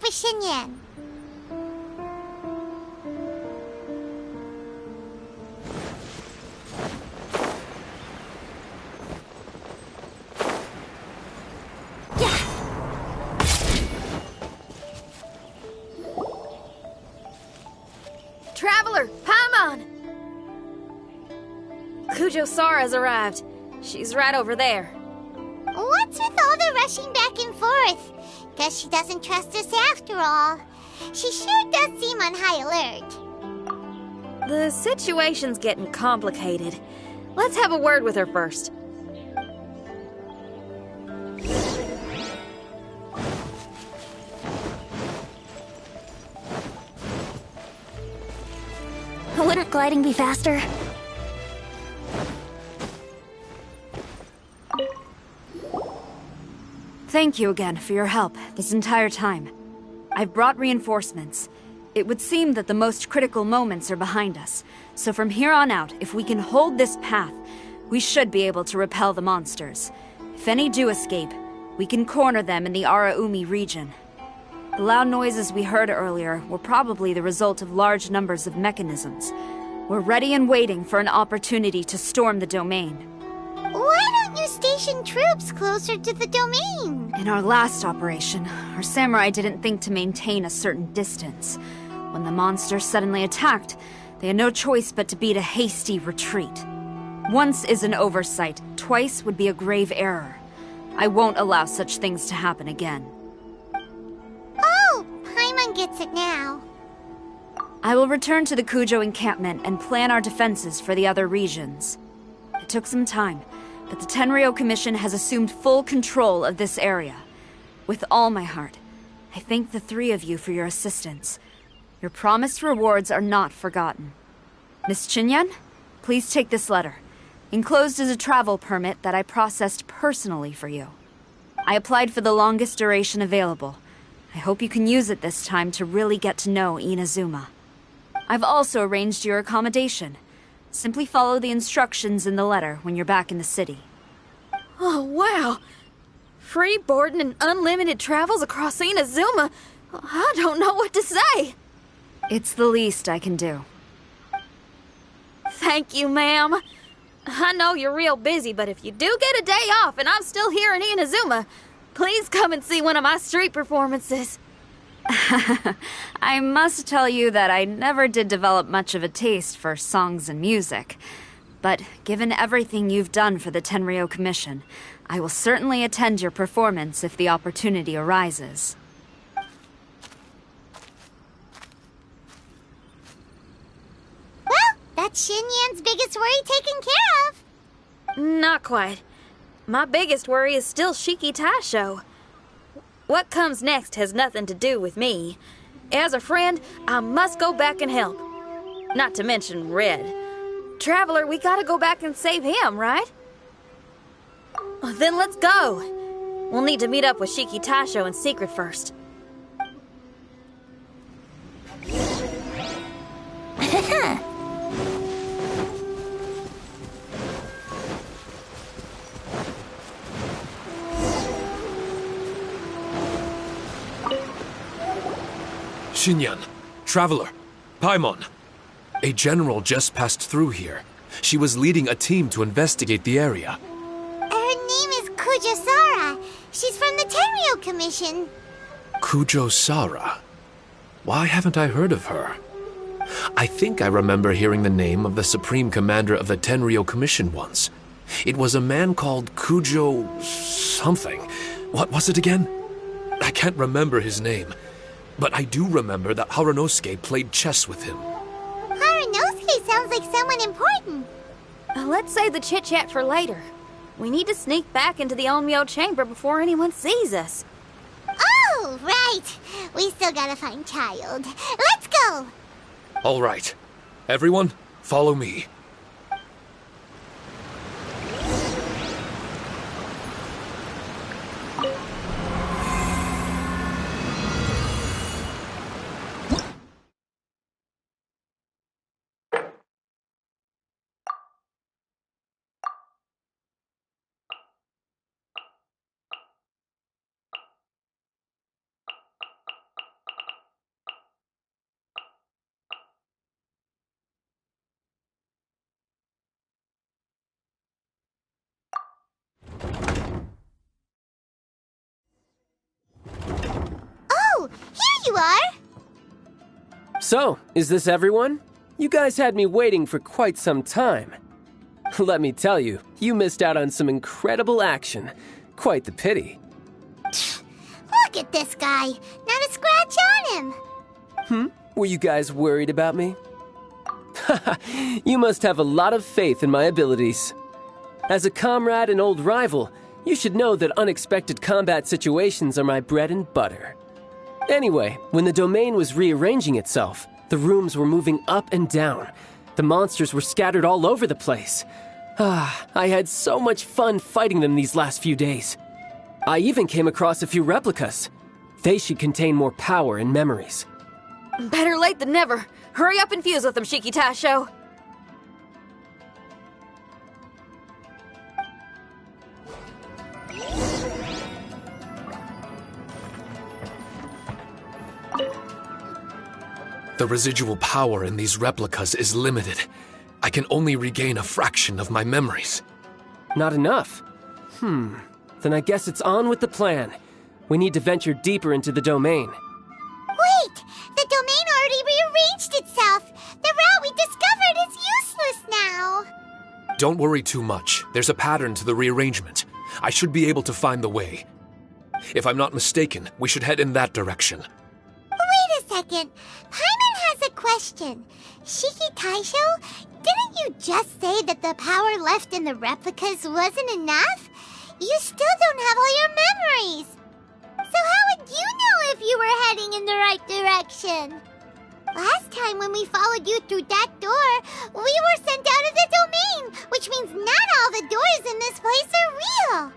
for Xinyan. Traveler, Paimon! Kujo Sara's arrived. She's right over there. What's with all the rushing back and forth? Guess she doesn't trust us after all. She sure does seem on high alert. The situation's getting complicated. Let's have a word with her first. Wouldn't gliding be faster? Thank you again for your help this entire time. I've brought reinforcements. It would seem that the most critical moments are behind us, so from here on out, if we can hold this path, we should be able to repel the monsters. If any do escape, we can corner them in the Araumi region. The loud noises we heard earlier were probably the result of large numbers of mechanisms. We're ready and waiting for an opportunity to storm the domain. Why don't you station troops closer to the domain? In our last operation, our samurai didn't think to maintain a certain distance. When the monsters suddenly attacked, they had no choice but to beat a hasty retreat. Once is an oversight, twice would be a grave error. I won't allow such things to happen again. Oh, Paimon gets it now. I will return to the Kujo encampment and plan our defenses for the other regions. It took some time, but the Tenryou Commission has assumed full control of this area. With all my heart, I thank the three of you for your assistance. Your promised rewards are not forgotten. Miss Xinyan, please take this letter. Enclosed is a travel permit that I processed personally for you. I applied for the longest duration available. I hope you can use it this time to really get to know Inazuma. I've also arranged your accommodation. Simply follow the instructions in the letter when you're back in the city. Oh, wow! Free boarding and unlimited travels across Inazuma? I don't know what to say! It's the least I can do. Thank you, ma'am. I know you're real busy, but if you do get a day off and I'm still here in Inazuma, please come and see one of my street performances. I must tell you that I never did develop much of a taste for songs and music. But given everything you've done for the Tenryou Commission, I will certainly attend your performance if the opportunity arises. Well, that's Xinyan's biggest worry taken care of. Not quite. My biggest worry is still Shiki Taisho. What comes next has nothing to do with me. As a friend, I must go back and help. Not to mention Red. Traveler, we gotta go back and save him, right? Then let's go. We'll need to meet up with Shiki Taisho in secret first. Xinyan, Traveler, Paimon. A general just passed through here. She was leading a team to investigate the area. Her name is Kujo Sara. She's from the Tenryou Commission. Kujo Sara? Why haven't I heard of her? I think I remember hearing the name of the Supreme Commander of the Tenryou Commission once. It was a man called Kujo... something. What was it again? I can't remember his name. But I do remember that Haranosuke played chess with him. Haranosuke sounds like someone important. Let's save the chit-chat for later. We need to sneak back into the Onmyo chamber before anyone sees us. Oh, right. We still gotta find Child. Let's go. All right. Everyone, follow me. you are. So, is this everyone? You guys had me waiting for quite some time. Let me tell you, you missed out on some incredible action. Quite the pity. Look at this guy. Not a scratch on him. Were you guys worried about me? You must have a lot of faith in my abilities. As a comrade and old rival, you should know that unexpected combat situations are my bread and butter. Anyway, when the domain was rearranging itself, the rooms were moving up and down. The monsters were scattered all over the place. I had so much fun fighting them these last few days. I even came across a few replicas. They should contain more power and memories. Better late than never. Hurry up and fuse with them, Shiki Taisho. The residual power in these replicas is limited. I can only regain a fraction of my memories. Not enough? Then I guess it's on with the plan. We need to venture deeper into the domain. Wait! The domain already rearranged itself! The route we discovered is useless now! Don't worry too much. There's a pattern to the rearrangement. I should be able to find the way. If I'm not mistaken, we should head in that direction. Wait a second. Paimon has a question. Shiki Taisho, didn't you just say that the power left in the replicas wasn't enough? You still don't have all your memories. So how would you know if you were heading in the right direction? Last time when we followed you through that door, we were sent out of the domain, which means not all the doors in this place are real.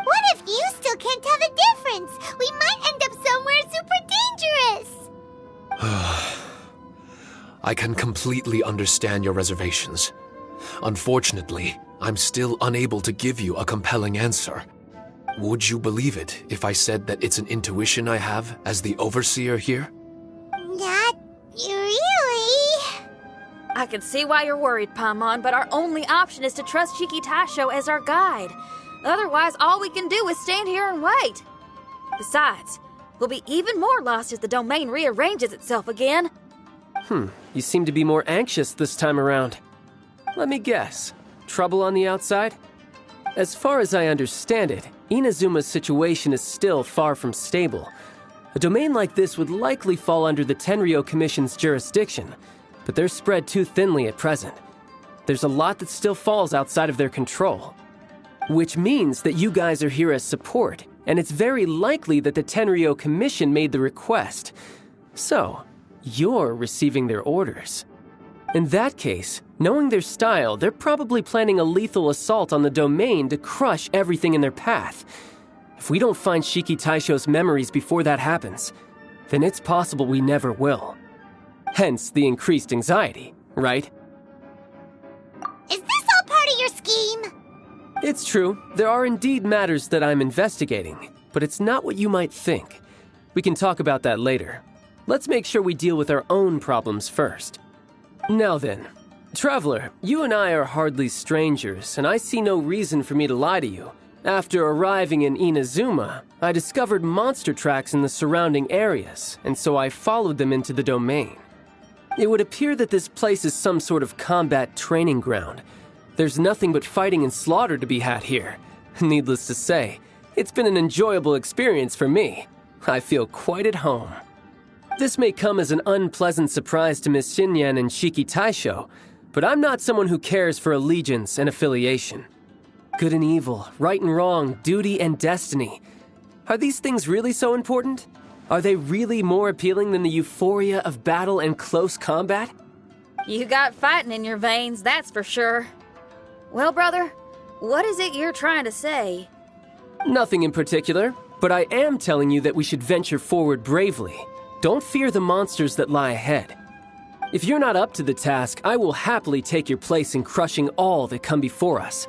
What if you still can't tell the difference? We might end up somewhere super dangerous. I can completely understand your reservations. Unfortunately, I'm still unable to give you a compelling answer. Would you believe it if I said that it's an intuition I have as the overseer here? Not really. I can see why you're worried, Paimon, but our only option is to trust Shiki Taisho as our guide. Otherwise, all we can do is stand here and wait. Besides, we'll be even more lost if the domain rearranges itself again. You seem to be more anxious this time around. Let me guess. Trouble on the outside? As far as I understand it, Inazuma's situation is still far from stable. A domain like this would likely fall under the Tenryou Commission's jurisdiction, but they're spread too thinly at present. There's a lot that still falls outside of their control. Which means that you guys are here as support, and it's very likely that the Tenryou Commission made the request. So, you're receiving their orders. In that case, knowing their style, they're probably planning a lethal assault on the domain to crush everything in their path. If we don't find Shiki Taisho's memories before that happens, then it's possible we never will. Hence the increased anxiety, right? Is this all part of your scheme? It's true, there are indeed matters that I'm investigating, but it's not what you might think. We can talk about that later. Let's make sure we deal with our own problems first. Now then, Traveler, you and I are hardly strangers, and I see no reason for me to lie to you. After arriving in Inazuma, I discovered monster tracks in the surrounding areas, and so I followed them into the domain. It would appear that this place is some sort of combat training ground. There's nothing but fighting and slaughter to be had here. Needless to say, it's been an enjoyable experience for me. I feel quite at home. This may come as an unpleasant surprise to Miss Xinyan and Shiki Taisho, but I'm not someone who cares for allegiance and affiliation. Good and evil, right and wrong, duty and destiny. Are these things really so important? Are they really more appealing than the euphoria of battle and close combat? You got fighting in your veins, that's for sure. Well, brother, what is it you're trying to say? Nothing in particular, but I am telling you that we should venture forward bravely. Don't fear the monsters that lie ahead. If you're not up to the task, I will happily take your place in crushing all that come before us.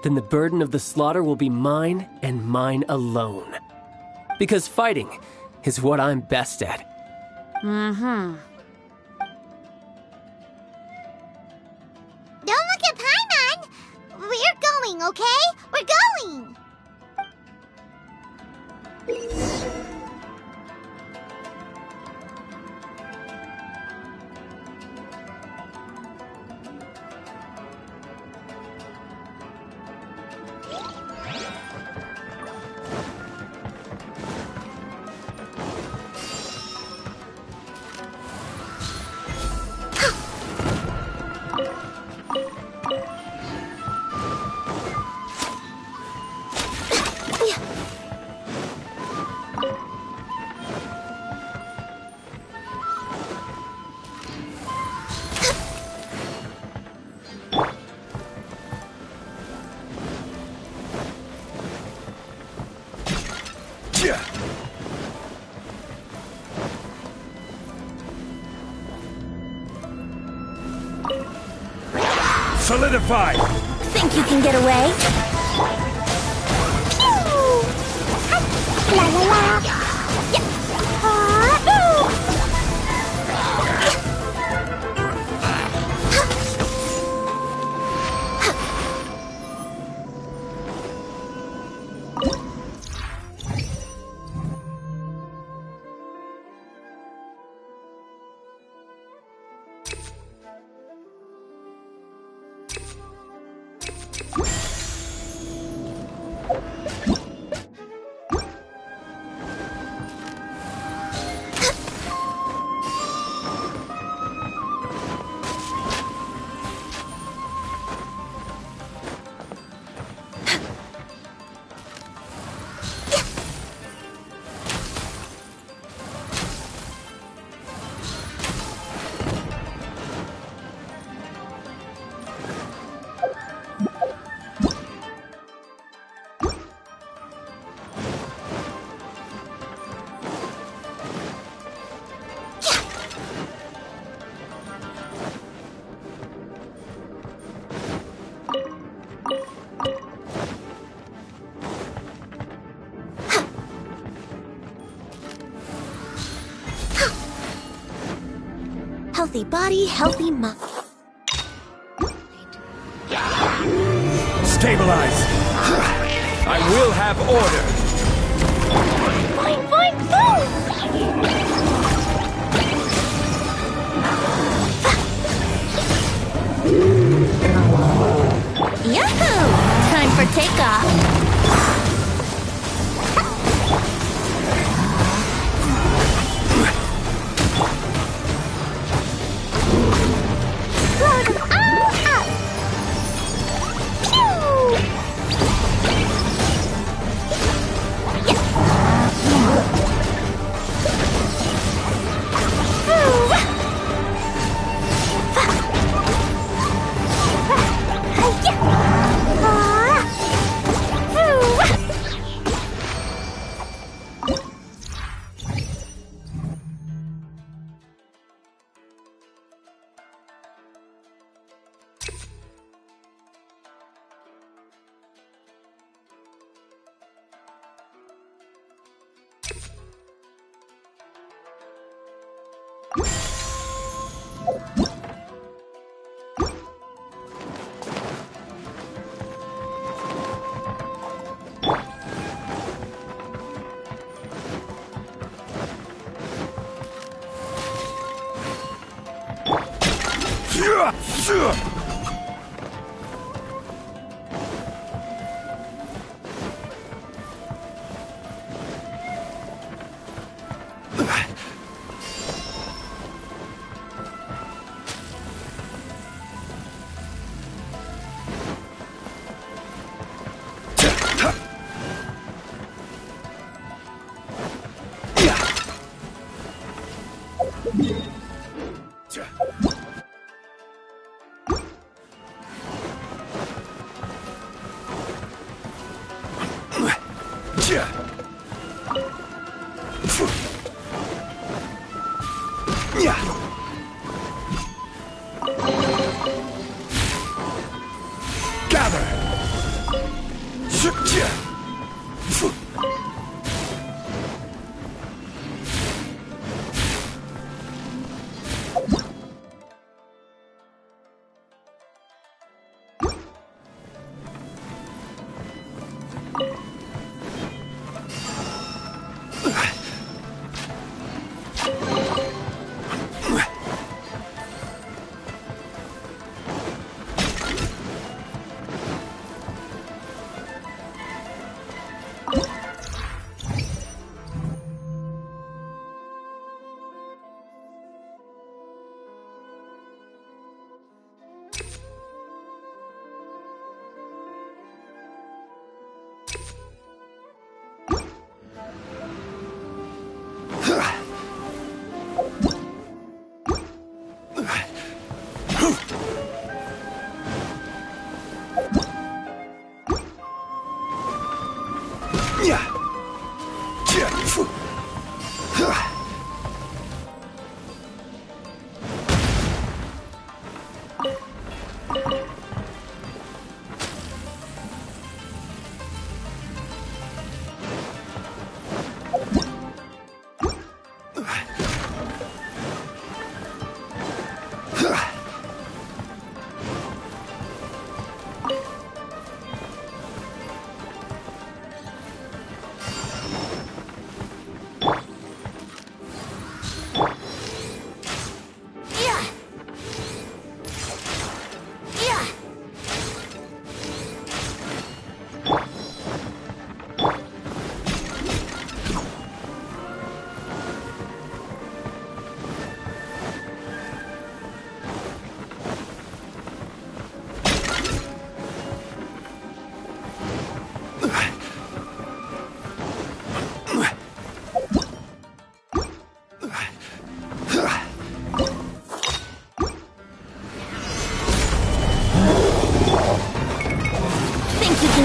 Then the burden of the slaughter will be mine and mine alone. Because fighting is what I'm best at. Don't look at Paimon! We're going, okay? We're going! Solidify! Think you can get away? La la la. Healthy body, healthy mind. Stabilize! I will have order! Boing, boing, boom! Yahoo! Time for takeoff. Blow them all up! Pew!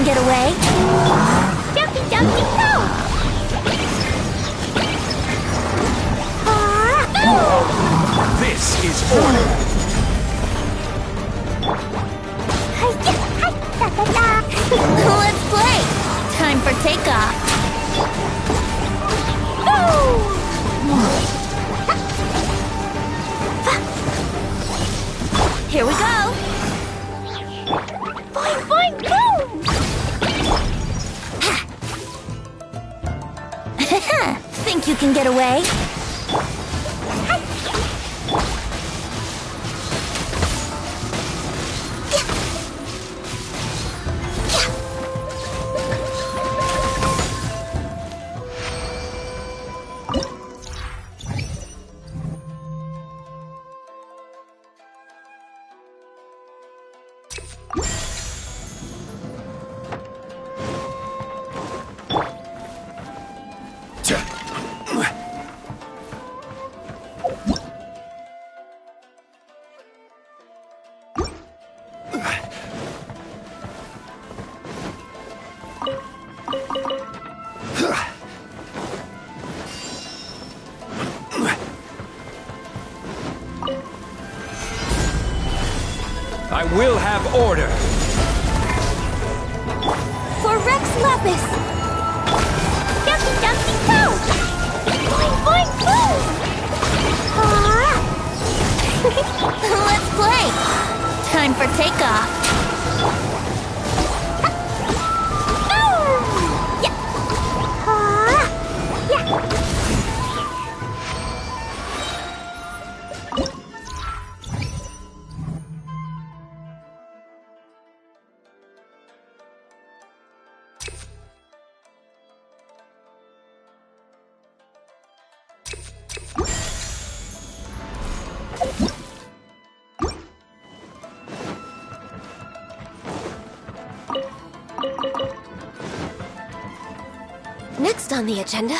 Get away. Jumpy, jumpy, go! This is order. Let's play. Time for takeoff. Here we go. Boing, boing, boom! Think you can get away? I will have order. For Rex Lapis. Jumpy, jumpy, go! Boing, boing, boom! Let's play. Time for takeoff. Next on the agenda.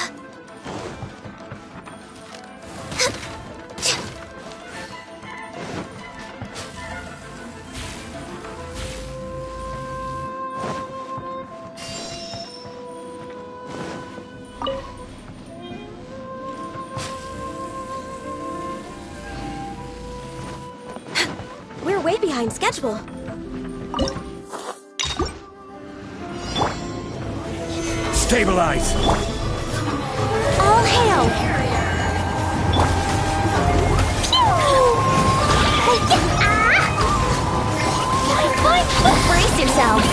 We're way behind schedule. Stabilize! All hail! Brace yourselves!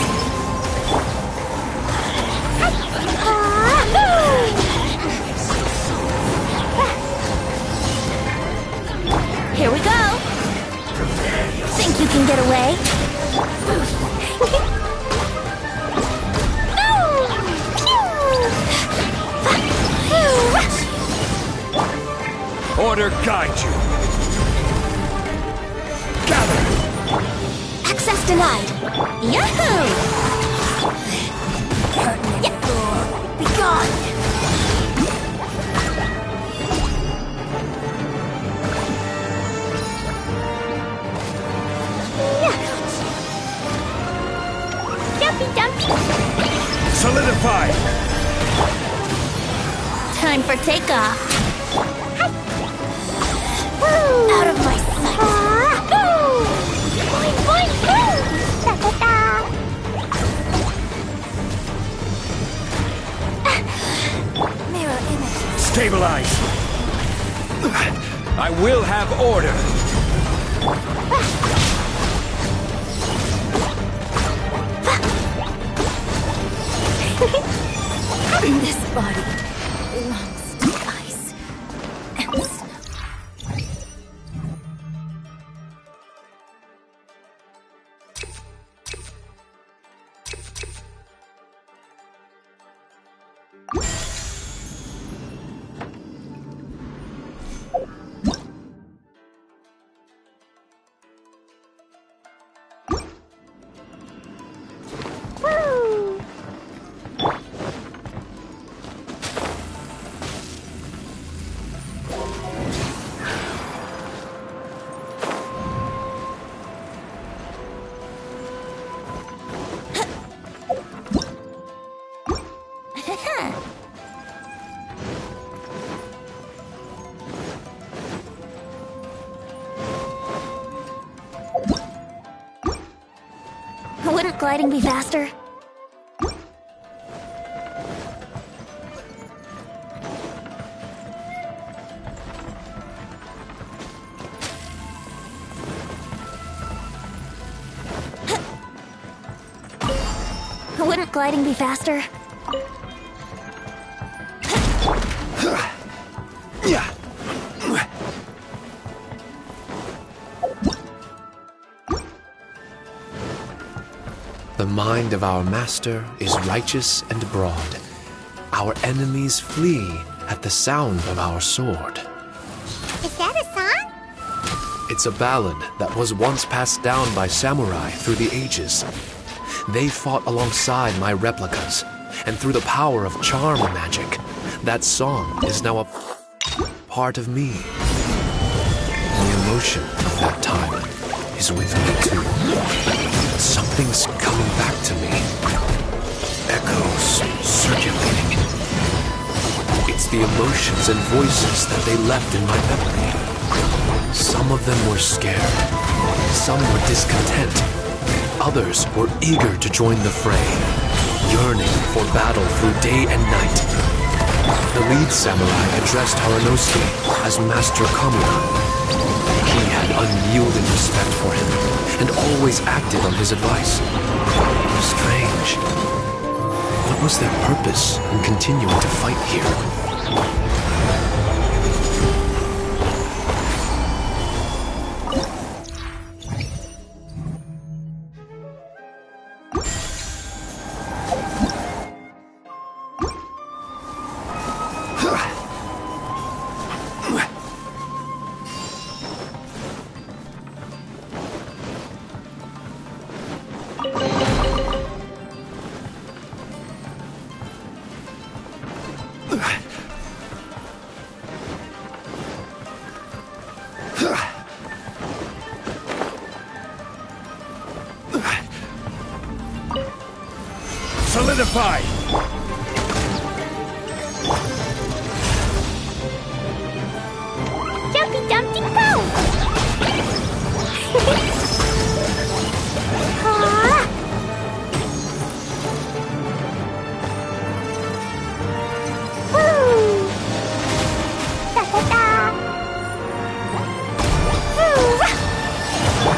Here we go! Think you can get away? Order guide you. Gather! Access denied. Yahoo! Be gone! Jumpy, jumpy! Solidify! time for takeoff. Out of my sight. Boing, boing, boing! Da-da-da! Mirror image. Stabilize! I will have order! This body belongs to ice and snow. Wouldn't gliding be faster? Wouldn't gliding be faster? The mind of our master is righteous and broad. Our enemies flee at the sound of our sword. Is that a song? It's a ballad that was once passed down by samurai through the ages. They fought alongside my replicas, and through the power of charm magic, that song is now a part of me. The emotion of that time is with me too. Something's coming back to me. Echoes circulating. It's the emotions and voices that they left in my memory. Some of them were scared. Some were discontent. Others were eager to join the fray, yearning for battle through day and night. The lead samurai addressed Haranosuke as Master Kamura. He had unyielding respect for him, and always acted on his advice. Strange. What was their purpose in continuing to fight here? Solidify! Jumpy Dumpty go!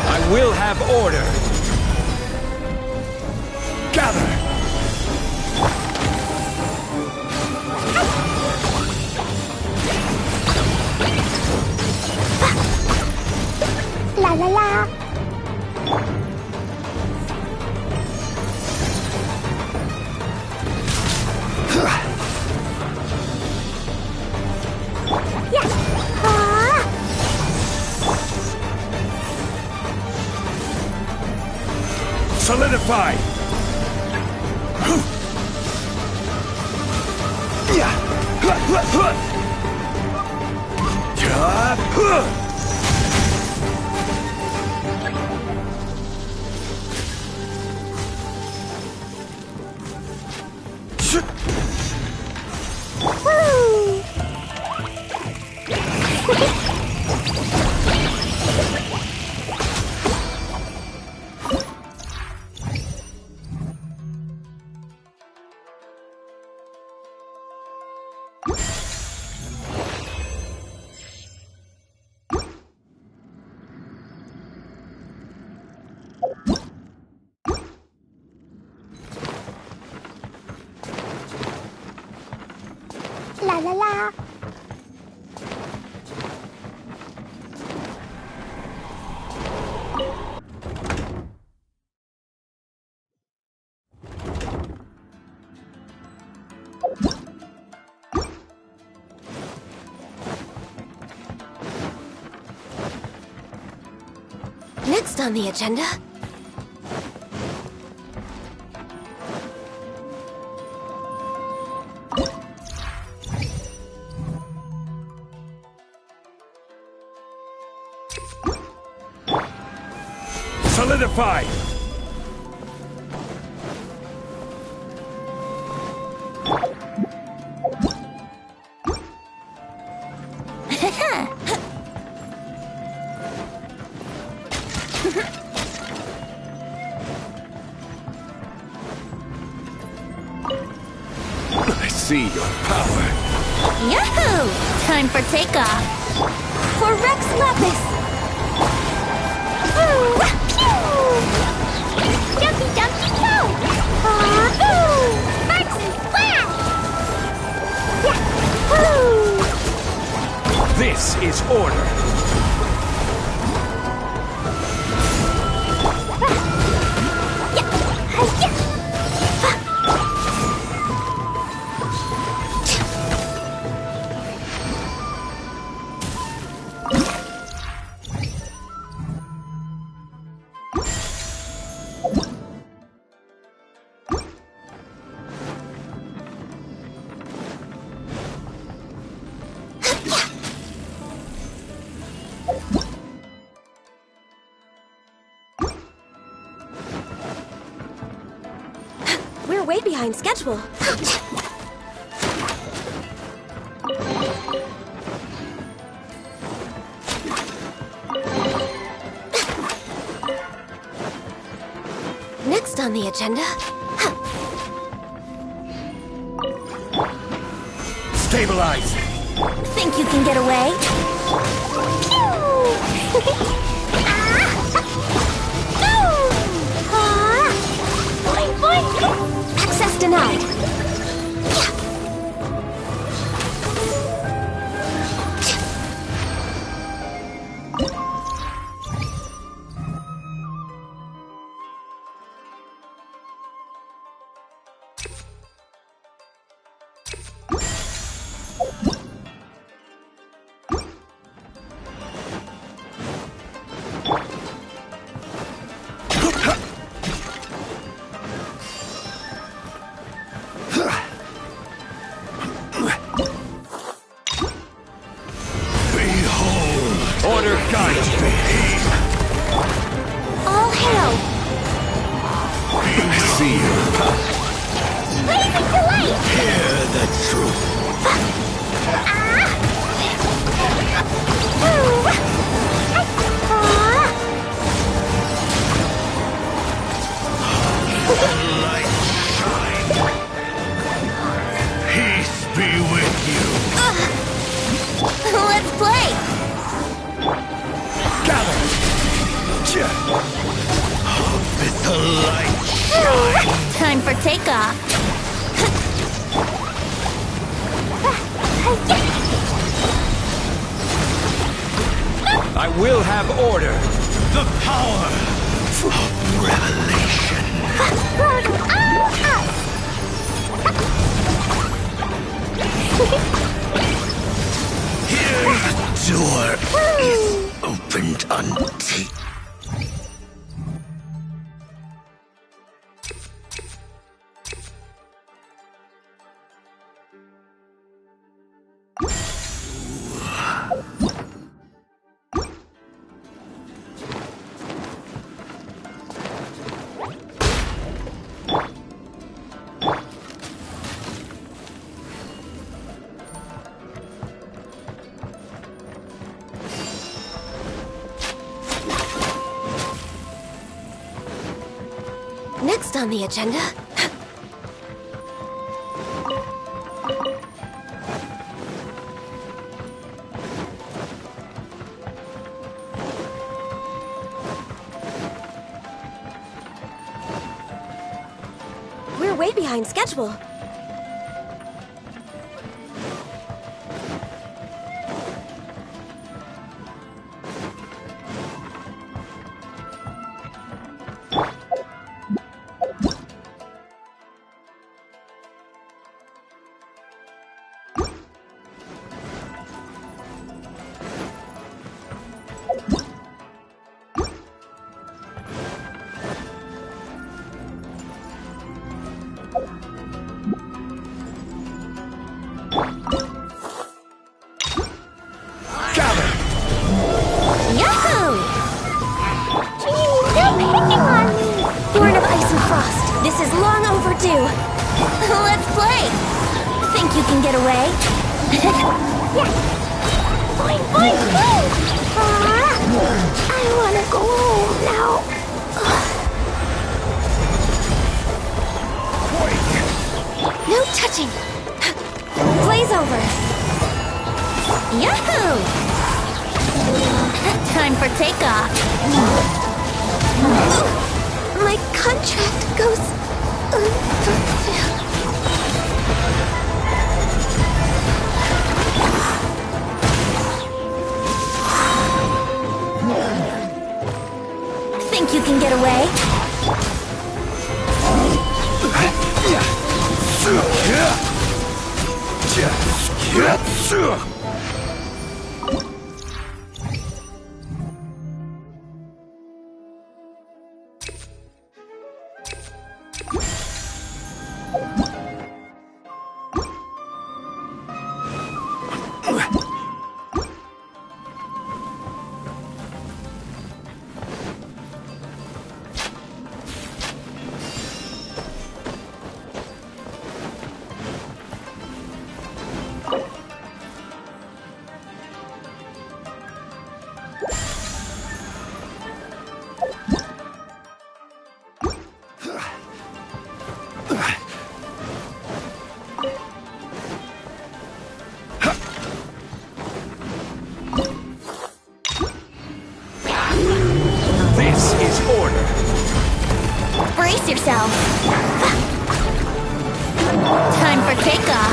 I will have order! Gather! La la la! Yeah! Solidify! Woo! La la la. Next on the agenda... Solidified! I see your power. Yahoo! Time for takeoff. For Rex Lapis! Jumpy, jumpy, go! Sparks and splash! Yahoo! This is order. We're way behind schedule. Next on the agenda... Stabilize! Think you can get away? Access denied. Order guides me. All hail. I see your power. Blazing delight! Hear the truth. Light shine. Peace be with you. Let's play. Gather. With the light shine. Time for takeoff. I will have order. The power of revelation. Here the door is opened unto. Next on the agenda... We're way behind schedule. Boing, boing, boing! I wanna go home now. No touching. Blaze over. Yahoo! Time for takeoff. My contract goes unfulfilled. Think you can get away? Brace yourself. Time for takeoff.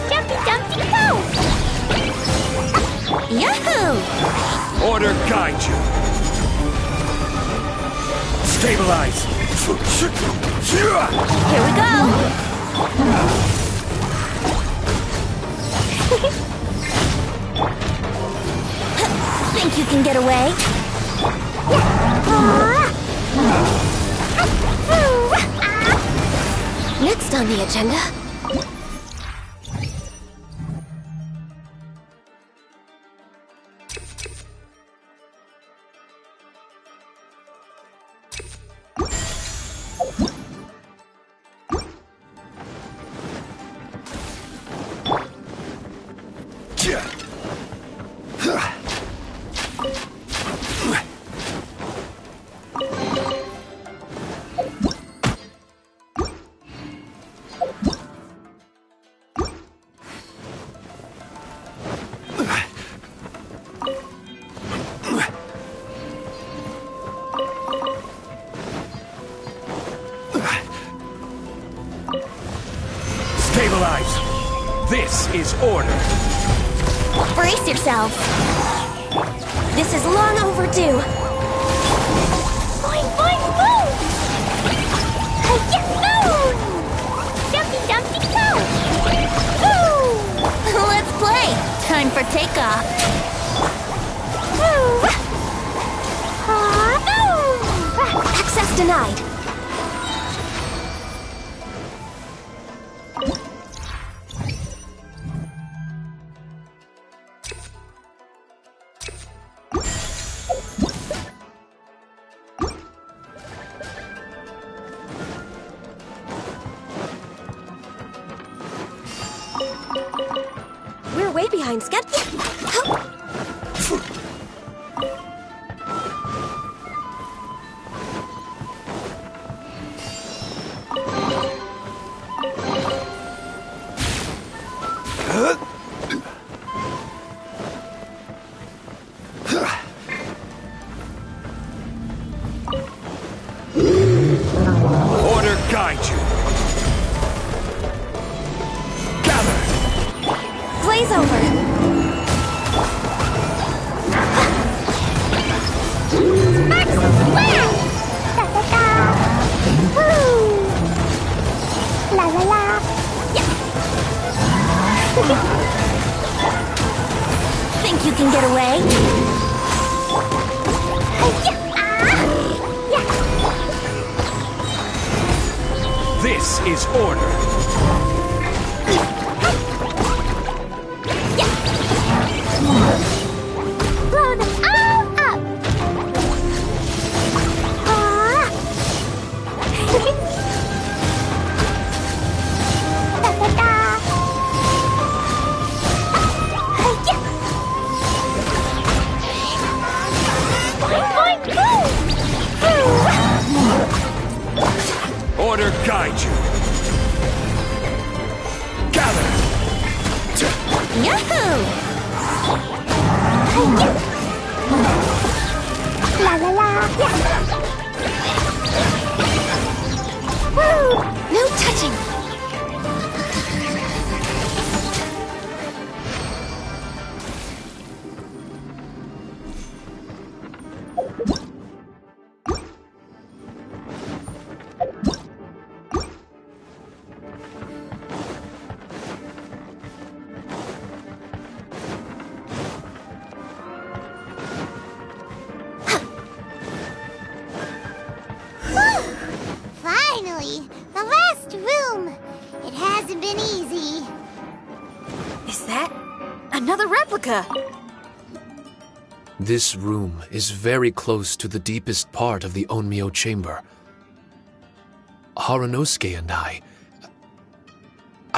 Jumpy, jumpy, go! Yahoo! Order guide you. Stabilize. Here we go. Think you can get away? Next on the agenda. Stabilize. This is order. Brace yourself. This is long overdue. Boing, boing, boom! Yahoo! Jumpy, jumpy, go! Woo! Let's play. Time for takeoff. Woo! Access denied. We're way behind schedule. Order guide you. Gather. Blaze over. Max flare! Da-da-da! Woo! La-la-la! Yeah. Think you can get away? This is order. Blow them all up! guide you. Gather! Yahoo! La la la! Woo! No touching! Finally, the last room. It hasn't been easy. Is that another replica? This room is very close to the deepest part of the Onmyo chamber. Harunosuke and I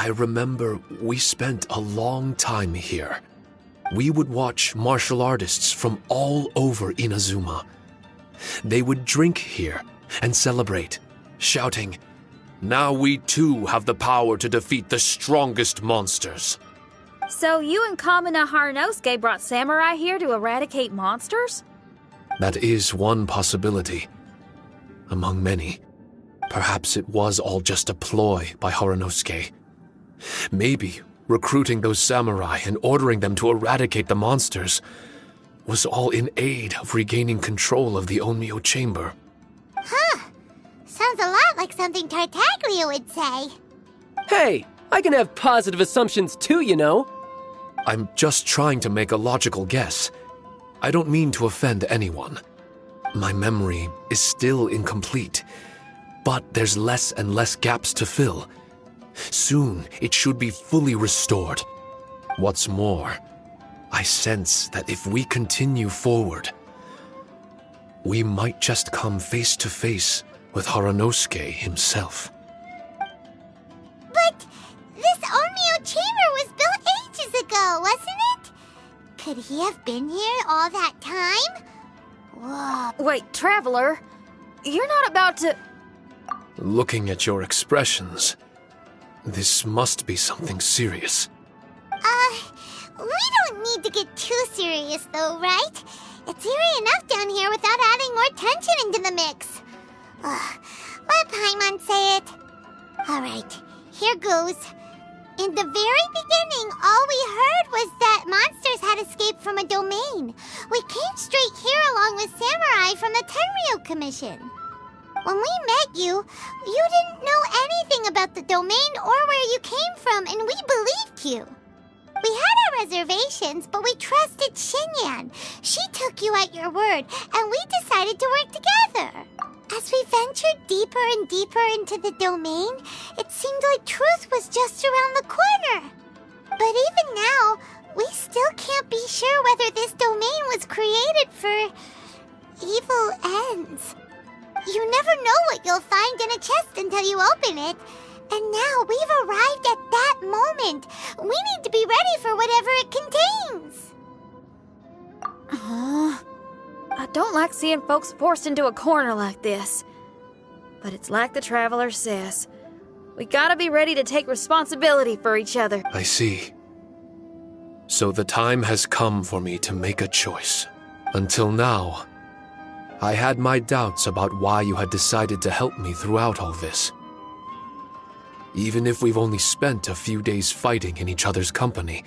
remember we spent a long time here. We would watch martial artists from all over Inazuma. They would drink here and celebrate, shouting, "Now we too have the power to defeat the strongest monsters." So you and Kamina Harunosuke brought samurai here to eradicate monsters? That is one possibility, among many. Perhaps it was all just a ploy by Harunosuke. Maybe recruiting those samurai and ordering them to eradicate the monsters was all in aid of regaining control of the Onmyo chamber. Huh. Sounds a lot like something Tartaglia would say. Hey, I can have positive assumptions too, you know. I'm just trying to make a logical guess. I don't mean to offend anyone. My memory is still incomplete, but there's less and less gaps to fill. Soon, it should be fully restored. What's more, I sense that if we continue forward, we might just come face to face with Harunosuke himself. But this Onmyo chamber was built ages ago, wasn't it? Could he have been here all that time? Whoa. Wait, Traveler, you're not about to... Looking at your expressions, this must be something serious. We don't need to get too serious though, right? It's eerie enough down here without adding more tension into the mix. Let Paimon say it. Alright, here goes. In the very beginning, all we heard was that monsters had escaped from a domain. We came straight here along with samurai from the Tenryou Commission. When we met you, you didn't know anything about the domain or where you came from, and we believed you. We had our reservations, but we trusted Xinyan. She took you at your word, and we decided to work together. As we ventured deeper and deeper into the domain, it seemed like truth was just around the corner. But even now, we still can't be sure whether this domain was created for evil ends. You never know what you'll find in a chest until you open it. And now we've arrived at that moment. We need to be ready for whatever it contains. I don't like seeing folks forced into a corner like this. But it's like the Traveler says. We gotta be ready to take responsibility for each other. I see. So the time has come for me to make a choice. Until now, I had my doubts about why you had decided to help me throughout all this. Even if we've only spent a few days fighting in each other's company,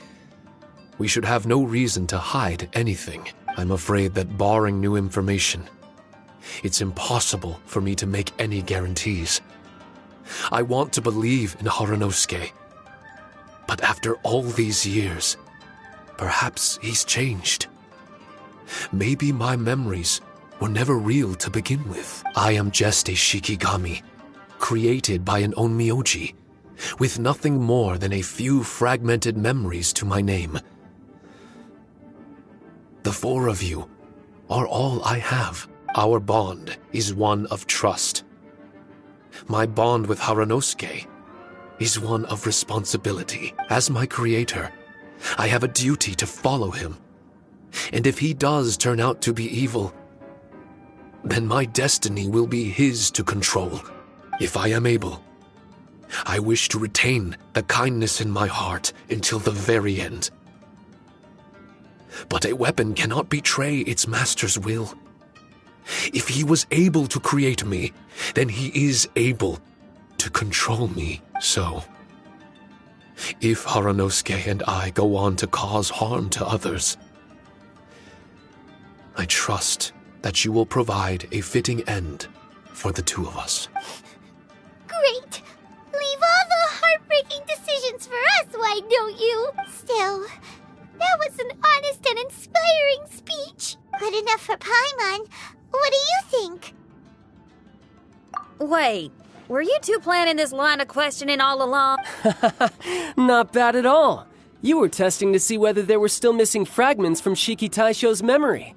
we should have no reason to hide anything. I'm afraid that barring new information, it's impossible for me to make any guarantees. I want to believe in Harunosuke, but after all these years, perhaps he's changed. Maybe my memories were never real to begin with. I am just a Shikigami, created by an Onmyoji, with nothing more than a few fragmented memories to my name. The four of you are all I have. Our bond is one of trust. My bond with Harunosuke is one of responsibility. As my creator, I have a duty to follow him. And if he does turn out to be evil, then my destiny will be his to control. If I am able, I wish to retain the kindness in my heart until the very end. But a weapon cannot betray its master's will. If he was able to create me, then he is able to control me. So, if Haranosuke and I go on to cause harm to others, I trust that you will provide a fitting end for the two of us. Great! Leave all the heartbreaking decisions for us, why don't you? Still, that was an honest and inspiring speech. Good enough for Paimon. What do you think? Wait, were you two planning this line of questioning all along? Not bad at all. You were testing to see whether there were still missing fragments from Shiki Taisho's memory.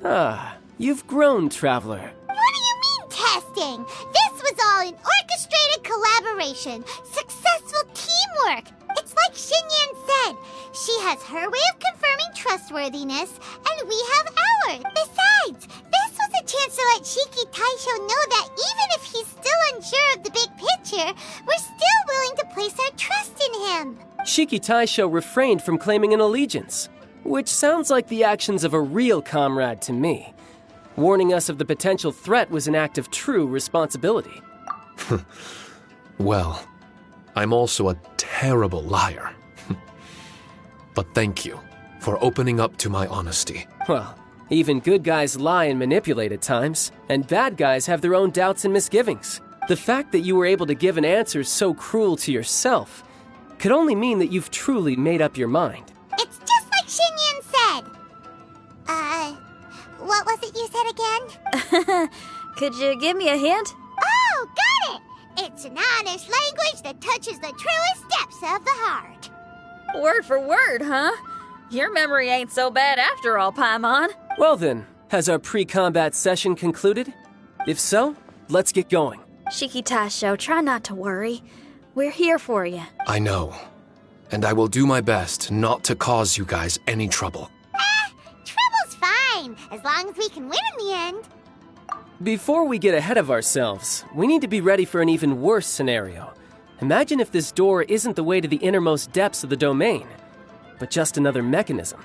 Ah, you've grown, Traveler. What do you mean, testing? This was all an orchestrated collaboration. Successful teamwork. It's like Xinyan said. She has her way of confirming trustworthiness, and we have ours. Besides, this was a chance to let Shiki Taisho know that even if he's still unsure of the big picture, we're still willing to place our trust in him. Shiki Taisho refrained from claiming an allegiance, which sounds like the actions of a real comrade to me. Warning us of the potential threat was an act of true responsibility. Well, I'm also a terrible liar. But thank you for opening up to my honesty. Well, even good guys lie and manipulate at times, and bad guys have their own doubts and misgivings. The fact that you were able to give an answer so cruel to yourself could only mean that you've truly made up your mind. It's just like Xinyan said. What was it you said again? Could you give me a hint? Oh, got it! It's an honest language that touches the truest depths of the heart. Word for word, huh? Your memory ain't so bad after all, Paimon. Well then, has our pre-combat session concluded? If so, let's get going. Shiki Taisho, try not to worry. We're here for you. I know. And I will do my best not to cause you guys any trouble. Trouble's fine, as long as we can win in the end. Before we get ahead of ourselves, we need to be ready for an even worse scenario. Imagine if this door isn't the way to the innermost depths of the domain, but just another mechanism.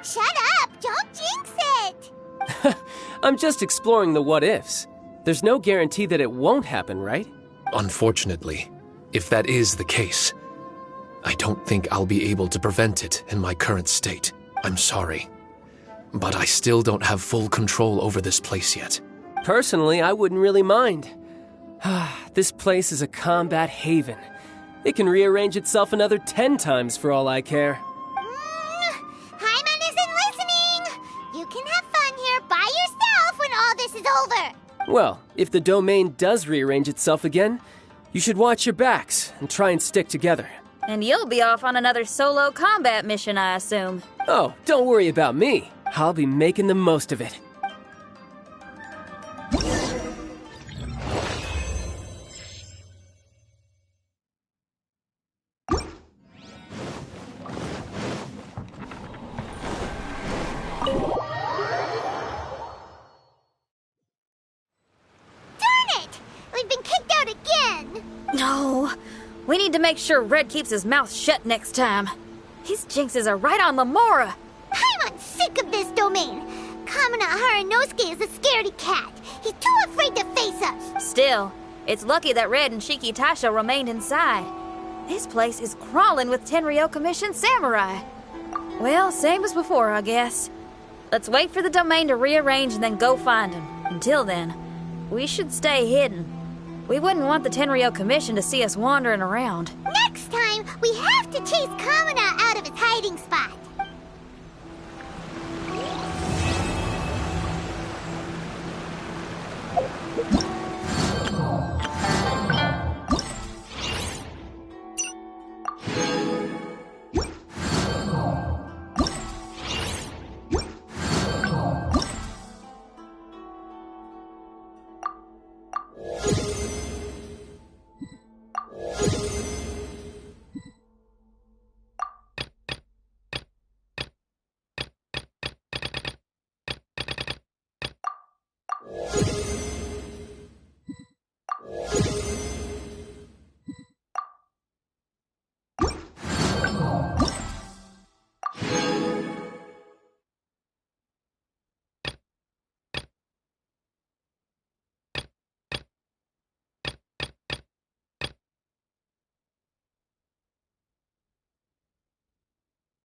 Shut up! Don't jinx it! I'm just exploring the what-ifs. There's no guarantee that it won't happen, right? Unfortunately, if that is the case, I don't think I'll be able to prevent it in my current state. I'm sorry. But I still don't have full control over this place yet. Personally, I wouldn't really mind. This place is a combat haven. It can rearrange itself another 10 times for all I care. Paimon isn't listening! You can have fun here by yourself when all this is over! Well, if the domain does rearrange itself again, you should watch your backs and try and stick together. And you'll be off on another solo combat mission, I assume. Oh, don't worry about me. I'll be making the most of it. No, we need to make sure Red keeps his mouth shut next time. His jinxes are right on Lamora. I'm sick of this domain. Kamina Haranosuke is a scaredy cat. He's too afraid to face us. Still, it's lucky that Red and Shiki Taisho remained inside. This place is crawling with Tenryou Commission samurai. Well, same as before, I guess. Let's wait for the domain to rearrange and then go find him. Until then, we should stay hidden. We wouldn't want the Tenryou Commission to see us wandering around. Next time, we have to chase Kamina out of his hiding spot.